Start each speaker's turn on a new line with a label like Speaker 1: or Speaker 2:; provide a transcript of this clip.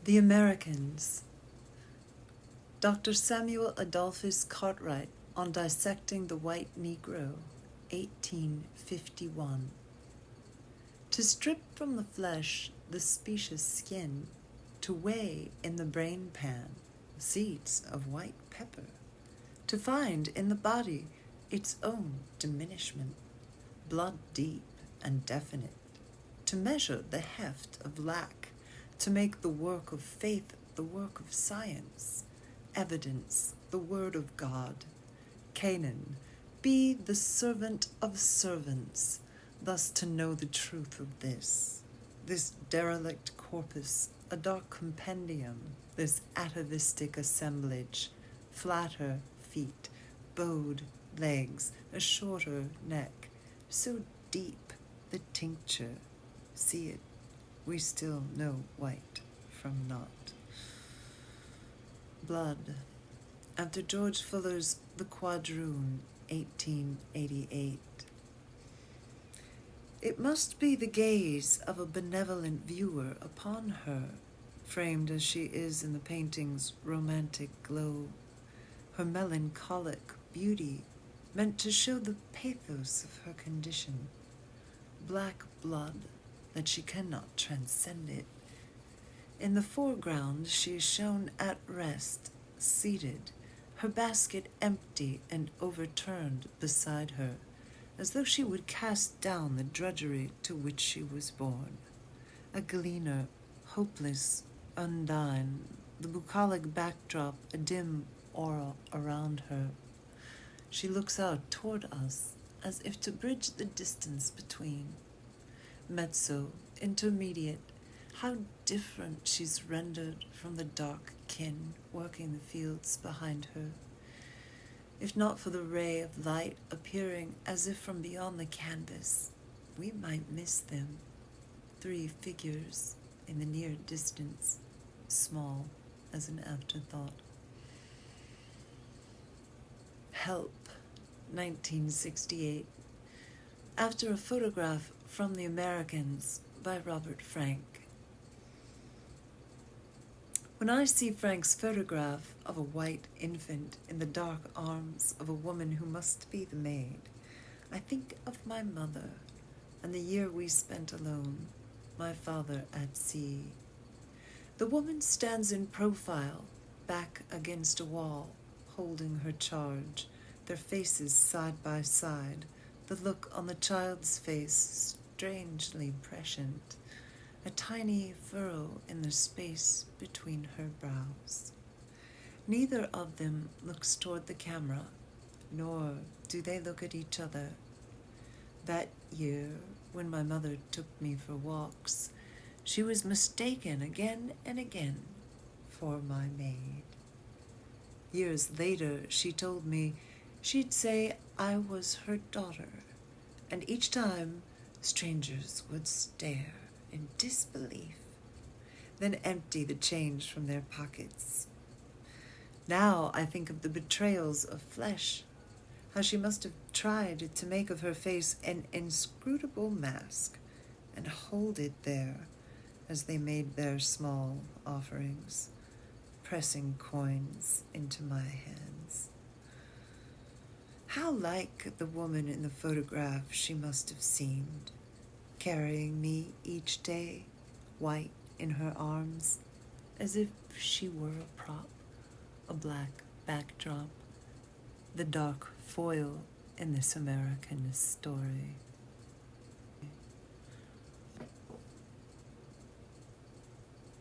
Speaker 1: The Americans. Dr. Samuel Adolphus Cartwright on Dissecting the White Negro, 1851. To strip from the flesh the specious skin, to weigh in the brain pan seeds of white pepper, to find in the body its own diminishment, blood deep and definite, to measure the heft of lack, to make the work of faith the work of science, evidence the word of God. Canaan, be the servant of servants, thus to know the truth of this derelict corpus, a dark compendium, this atavistic assemblage, flatter feet, bowed legs, a shorter neck, so deep the tincture, see it, we still know white from not. Blood. After George Fuller's The Quadroon, 1888. It must be the gaze of a benevolent viewer upon her, framed as she is in the painting's romantic glow, her melancholic beauty meant to show the pathos of her condition, black blood, that she cannot transcend it. In the foreground she is shown at rest, seated, her basket empty and overturned beside her, as though she would cast down the drudgery to which she was born. A gleaner, hopeless, undine, the bucolic backdrop a dim aura around her. She looks out toward us, as if to bridge the distance between. Mezzo, intermediate, how different she's rendered from the dark kin working the fields behind her. If not for the ray of light appearing as if from beyond the canvas, we might miss them. 3 figures in the near distance, small as an afterthought. Help, 1968. After a photograph from The Americans by Robert Frank. When I see Frank's photograph of a white infant in the dark arms of a woman who must be the maid, I think of my mother and the year we spent alone, my father at sea. The woman stands in profile, back against a wall, holding her charge, their faces side by side, the look on the child's face strangely prescient, a tiny furrow in the space between her brows. Neither of them looks toward the camera, nor do they look at each other. That year, when my mother took me for walks, she was mistaken again and again for my maid. Years later, she told me she'd say I was her daughter, and each time strangers would stare in disbelief, then empty the change from their pockets. Now I think of the betrayals of flesh, how she must have tried to make of her face an inscrutable mask and hold it there as they made their small offerings, pressing coins into my hands. How like the woman in the photograph she must have seemed, carrying me each day, white in her arms, as if she were a prop, a black backdrop, the dark foil in this American story.